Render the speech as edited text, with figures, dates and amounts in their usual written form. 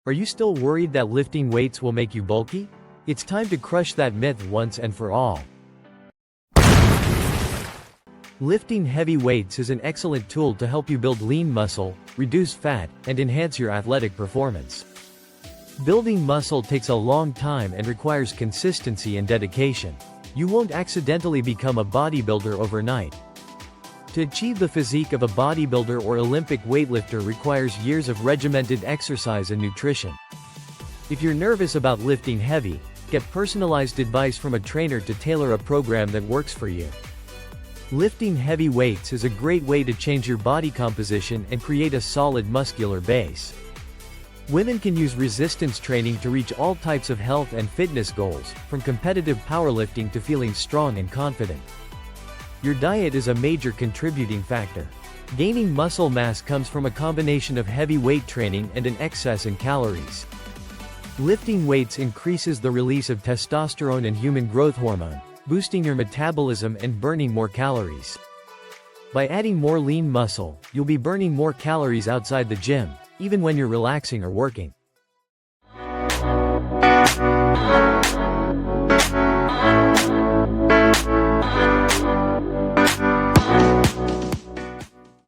Are you still worried that lifting weights will make you bulky? It's time to crush that myth once and for all. Lifting heavy weights is an excellent tool to help you build lean muscle, reduce fat, and enhance your athletic performance. Building muscle takes a long time and requires consistency and dedication. You won't accidentally become a bodybuilder overnight. To achieve the physique of a bodybuilder or Olympic weightlifter requires years of regimented exercise and nutrition. If you're nervous about lifting heavy, get personalized advice from a trainer to tailor a program that works for you. Lifting heavy weights is a great way to change your body composition and create a solid muscular base. Women can use resistance training to reach all types of health and fitness goals, from competitive powerlifting to feeling strong and confident. Your diet is a major contributing factor. Gaining muscle mass comes from a combination of heavy weight training and an excess in calories. Lifting weights increases the release of testosterone and human growth hormone, boosting your metabolism and burning more calories. By adding more lean muscle, you'll be burning more calories outside the gym, even when you're relaxing or working.